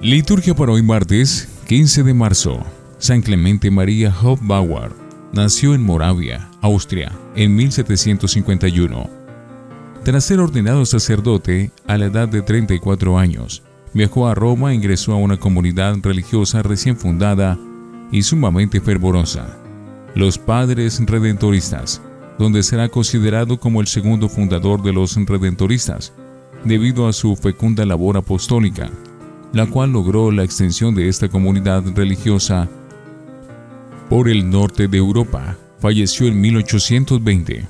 Liturgia para hoy martes 15 de marzo. San Clemente María Hofbauer nació en Moravia, Austria, en 1751. Tras ser ordenado sacerdote a la edad de 34 años, viajó a Roma e ingresó a una comunidad religiosa recién fundada y sumamente fervorosa, los Padres Redentoristas, donde será considerado como el segundo fundador de los Redentoristas, debido a su fecunda labor apostólica, la cual logró la extensión de esta comunidad religiosa por el norte de Europa. Falleció en 1820.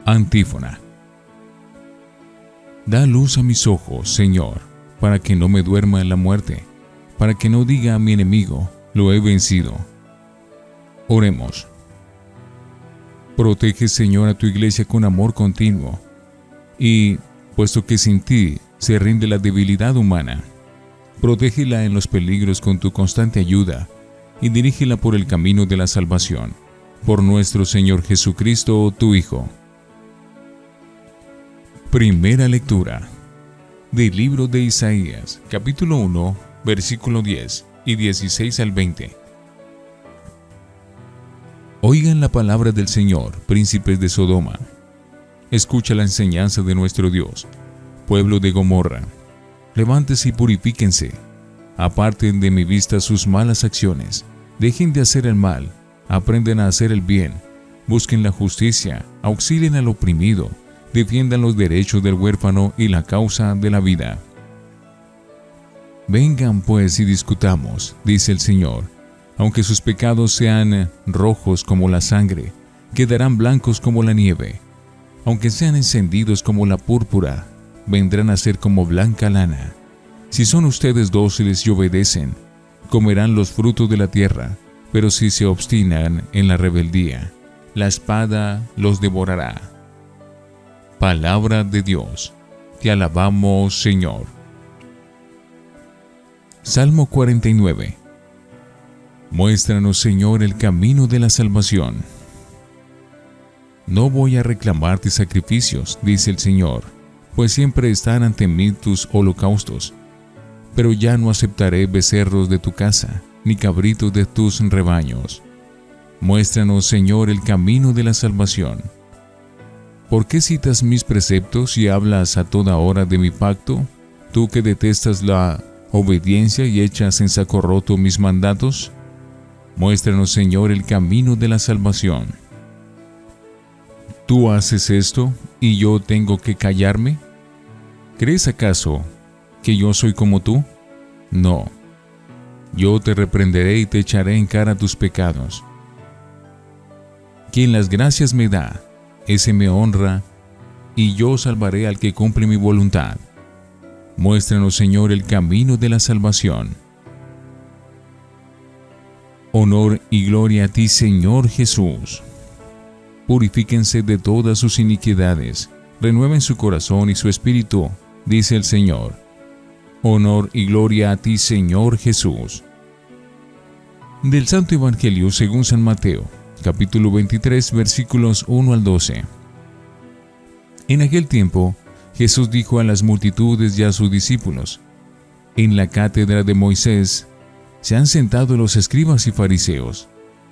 Antífona. Da luz a mis ojos, Señor, para que no me duerma en la muerte, para que no diga a mi enemigo, lo he vencido. Oremos. Protege, Señor, a tu iglesia con amor continuo, y, puesto que sin ti se rinde la debilidad humana, protégela en los peligros con tu constante ayuda, y dirígela por el camino de la salvación, por nuestro Señor Jesucristo, tu Hijo. Primera lectura del libro de Isaías, capítulo 1, versículo 10 y 16 al 20. Oigan la palabra del Señor, príncipes de Sodoma. Escucha la enseñanza de nuestro Dios, pueblo de Gomorra. Levántese y purifíquense. Aparten de mi vista sus malas acciones. Dejen de hacer el mal. Aprendan a hacer el bien. Busquen la justicia. Auxilien al oprimido. Defiendan los derechos del huérfano y la causa de la vida. Vengan pues y discutamos, dice el Señor. Aunque sus pecados sean rojos como la sangre, quedarán blancos como la nieve. Aunque sean encendidos como la púrpura, vendrán a ser como blanca lana. Si son ustedes dóciles y obedecen, comerán los frutos de la tierra, pero si se obstinan en la rebeldía, la espada los devorará. Palabra de Dios. Te alabamos, Señor. Salmo 49. Muéstranos, Señor, el camino de la salvación. No voy a reclamarte sacrificios, dice el Señor, pues siempre están ante mí tus holocaustos. Pero ya no aceptaré becerros de tu casa, ni cabritos de tus rebaños. Muéstranos, Señor, el camino de la salvación. ¿Por qué citas mis preceptos y hablas a toda hora de mi pacto, tú que detestas la obediencia y echas en saco roto mis mandatos? Muéstranos, Señor, el camino de la salvación. ¿Tú haces esto y yo tengo que callarme? ¿Crees acaso que yo soy como tú? No. Yo te reprenderé y te echaré en cara tus pecados. Quien las gracias me da, ese me honra, y yo salvaré al que cumple mi voluntad. Muéstranos, Señor, el camino de la salvación. Honor y gloria a ti, Señor Jesús. Purifíquense de todas sus iniquidades, renueven su corazón y su espíritu, dice el Señor. Honor y gloria a ti, Señor Jesús. Del Santo Evangelio según San Mateo, capítulo 23, versículos 1 al 12. En aquel tiempo, Jesús dijo a las multitudes y a sus discípulos: En la cátedra de Moisés se han sentado los escribas y fariseos.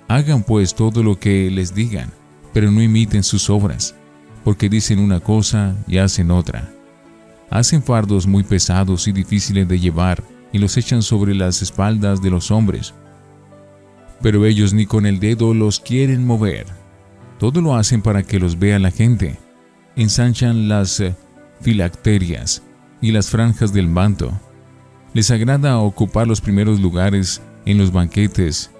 Hagan pues todo lo que les digan, pero no imiten sus obras, porque dicen una cosa y hacen otra. Hacen fardos muy pesados y difíciles de llevar, y los echan sobre las espaldas de los hombres. Pero ellos ni con el dedo los quieren mover. Todo lo hacen para que los vea la gente. Ensanchan las filacterias y las franjas del manto. Les agrada ocupar los primeros lugares en los banquetes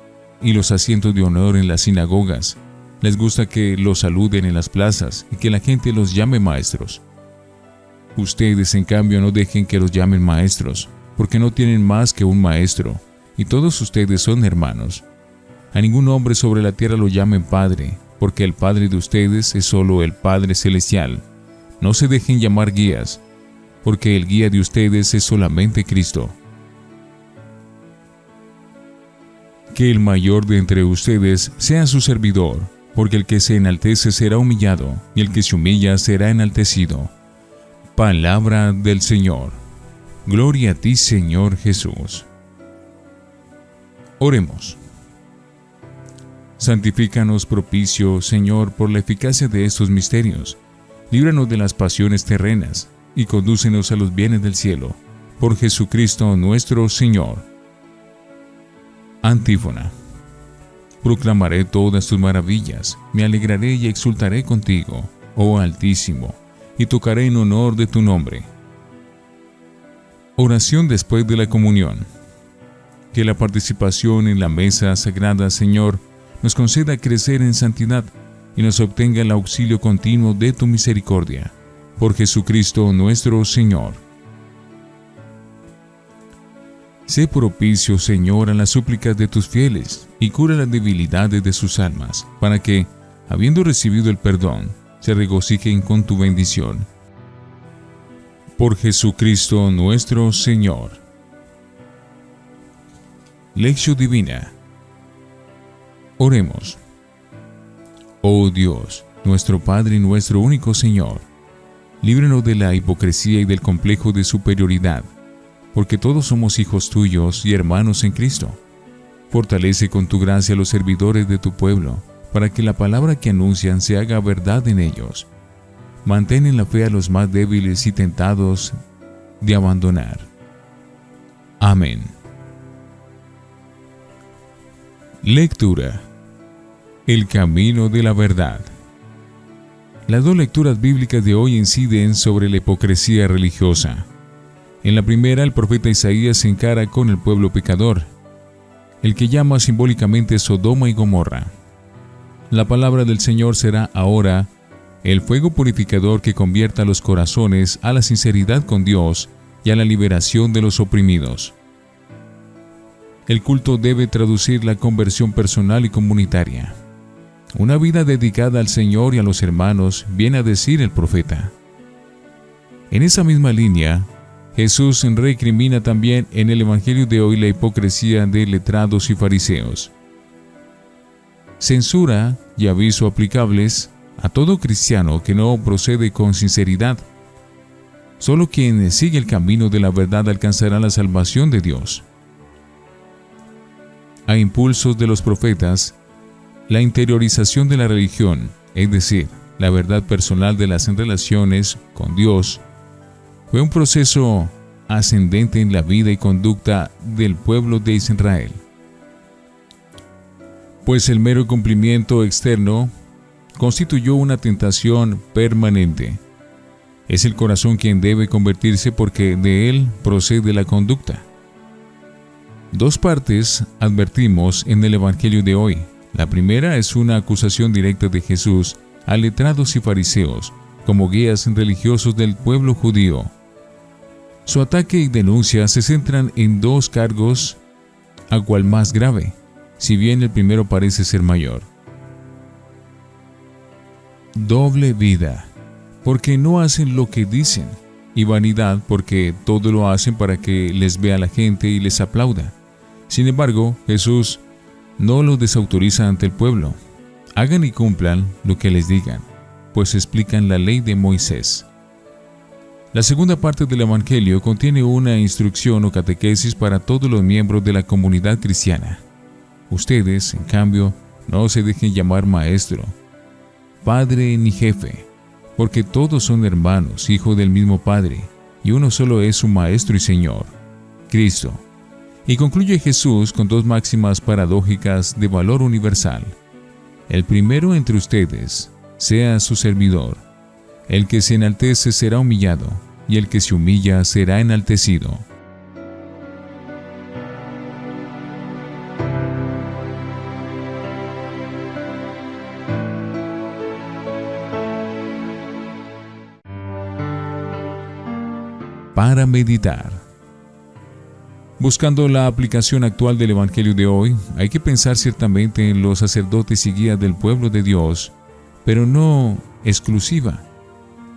y los asientos de honor en las sinagogas. Les gusta que los saluden en las plazas y que la gente los llame maestros. Ustedes, en cambio, no dejen que los llamen maestros, porque no tienen más que un maestro, y todos ustedes son hermanos. A ningún hombre sobre la tierra lo llamen Padre, porque el Padre de ustedes es solo el Padre Celestial. No se dejen llamar guías, porque el guía de ustedes es solamente Cristo. Que el mayor de entre ustedes sea su servidor, porque el que se enaltece será humillado, y el que se humilla será enaltecido. Palabra del Señor. Gloria a ti, Señor Jesús. Oremos. Santifícanos propicio, Señor, por la eficacia de estos misterios. Líbranos de las pasiones terrenas, y condúcenos a los bienes del cielo. Por Jesucristo nuestro Señor. Antífona. Proclamaré todas tus maravillas, me alegraré y exultaré contigo, oh Altísimo, y tocaré en honor de tu nombre. Oración después de la comunión. Que la participación en la mesa sagrada, Señor, nos conceda crecer en santidad y nos obtenga el auxilio continuo de tu misericordia. Por Jesucristo nuestro Señor. Sé propicio, Señor, a las súplicas de tus fieles, y cura las debilidades de sus almas, para que, habiendo recibido el perdón, se regocijen con tu bendición. Por Jesucristo nuestro Señor. Lección Divina. Oremos. Oh Dios, nuestro Padre y nuestro único Señor, líbranos de la hipocresía y del complejo de superioridad, porque todos somos hijos tuyos y hermanos en Cristo. Fortalece con tu gracia a los servidores de tu pueblo, para que la palabra que anuncian se haga verdad en ellos. Mantén en la fe a los más débiles y tentados de abandonar. Amén. Lectura. El camino de la verdad. Las dos lecturas bíblicas de hoy inciden sobre la hipocresía religiosa. En la primera, el profeta Isaías se encara con el pueblo pecador, el que llama simbólicamente Sodoma y Gomorra. La palabra del Señor será ahora el fuego purificador que convierta los corazones a la sinceridad con Dios y a la liberación de los oprimidos. El culto debe traducir la conversión personal y comunitaria. Una vida dedicada al Señor y a los hermanos, viene a decir el profeta. En esa misma línea, Jesús recrimina también en el Evangelio de hoy la hipocresía de letrados y fariseos. Censura y aviso aplicables a todo cristiano que no procede con sinceridad. Solo quien sigue el camino de la verdad alcanzará la salvación de Dios. A impulsos de los profetas, la interiorización de la religión, es decir, la verdad personal de las relaciones con Dios, fue un proceso ascendente en la vida y conducta del pueblo de Israel. Pues el mero cumplimiento externo constituyó una tentación permanente. Es el corazón quien debe convertirse porque de él procede la conducta. Dos partes advertimos en el Evangelio de hoy. La primera es una acusación directa de Jesús a letrados y fariseos como guías religiosos del pueblo judío. Su ataque y denuncia se centran en dos cargos, a cual más grave, si bien el primero parece ser mayor. Doble vida, porque no hacen lo que dicen, y vanidad, porque todo lo hacen para que les vea la gente y les aplauda. Sin embargo, Jesús no los desautoriza ante el pueblo. Hagan y cumplan lo que les digan, pues explican la ley de Moisés. La segunda parte del Evangelio contiene una instrucción o catequesis para todos los miembros de la comunidad cristiana. Ustedes, en cambio, no se dejen llamar maestro, padre ni jefe, porque todos son hermanos, hijos del mismo Padre, y uno solo es su Maestro y Señor, Cristo. Y concluye Jesús con dos máximas paradójicas de valor universal. El primero entre ustedes sea su servidor. El que se enaltece será humillado, y el que se humilla será enaltecido. Para meditar. Buscando la aplicación actual del Evangelio de hoy, hay que pensar ciertamente en los sacerdotes y guías del pueblo de Dios, pero no exclusiva.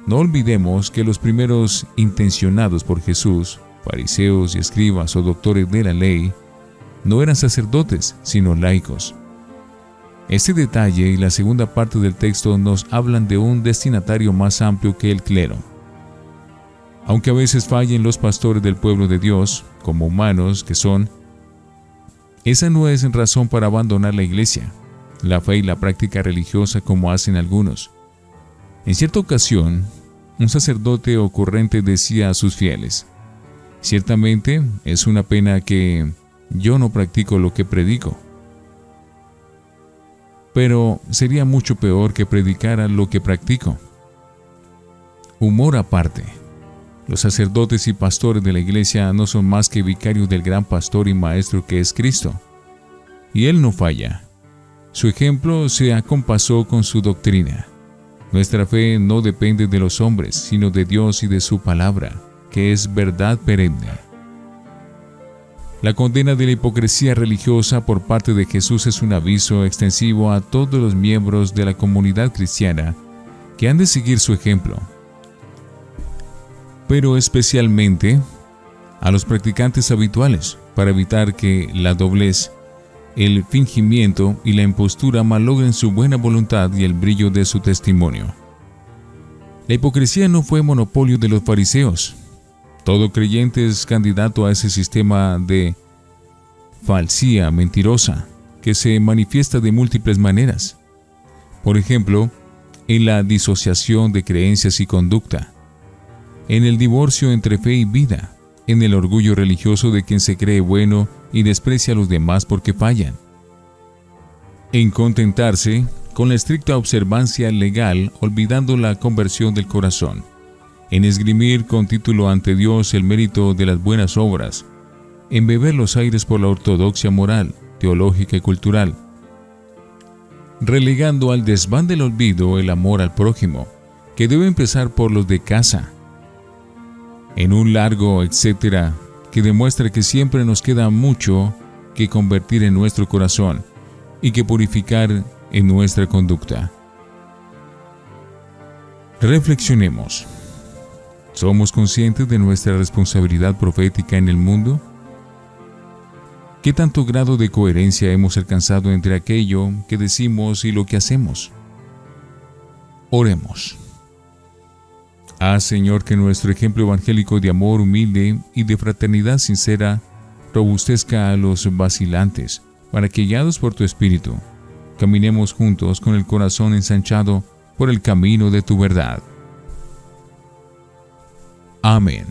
No olvidemos que los primeros intencionados por Jesús, fariseos y escribas o doctores de la ley, no eran sacerdotes, sino laicos. Este detalle y la segunda parte del texto nos hablan de un destinatario más amplio que el clero. Aunque a veces fallen los pastores del pueblo de Dios, como humanos que son, esa no es razón para abandonar la iglesia, la fe y la práctica religiosa como hacen algunos. En cierta ocasión, un sacerdote ocurrente decía a sus fieles: «Ciertamente es una pena que yo no practico lo que predico, pero sería mucho peor que predicara lo que practico». Humor aparte, los sacerdotes y pastores de la iglesia no son más que vicarios del gran pastor y maestro que es Cristo. Y Él no falla. Su ejemplo se acompasó con su doctrina. Nuestra fe no depende de los hombres, sino de Dios y de su palabra, que es verdad perenne. La condena de la hipocresía religiosa por parte de Jesús es un aviso extensivo a todos los miembros de la comunidad cristiana que han de seguir su ejemplo, pero especialmente a los practicantes habituales, para evitar que la doblez, el fingimiento y la impostura malogren su buena voluntad y el brillo de su testimonio. La hipocresía no fue monopolio de los fariseos. Todo creyente es candidato a ese sistema de falsía mentirosa que se manifiesta de múltiples maneras. Por ejemplo, en la disociación de creencias y conducta, en el divorcio entre fe y vida, en el orgullo religioso de quien se cree bueno y desprecia a los demás porque fallan, en contentarse con la estricta observancia legal olvidando la conversión del corazón, en esgrimir con título ante Dios el mérito de las buenas obras, en beber los aires por la ortodoxia moral, teológica y cultural, relegando al desván del olvido el amor al prójimo, que debe empezar por los de casa, en un largo etcétera que demuestra que siempre nos queda mucho que convertir en nuestro corazón y que purificar en nuestra conducta. Reflexionemos. ¿Somos conscientes de nuestra responsabilidad profética en el mundo? ¿Qué tanto grado de coherencia hemos alcanzado entre aquello que decimos y lo que hacemos? Oremos. Haz, Señor, que nuestro ejemplo evangélico de amor humilde y de fraternidad sincera robustezca a los vacilantes, para que, guiados por tu Espíritu, caminemos juntos con el corazón ensanchado por el camino de tu verdad. Amén.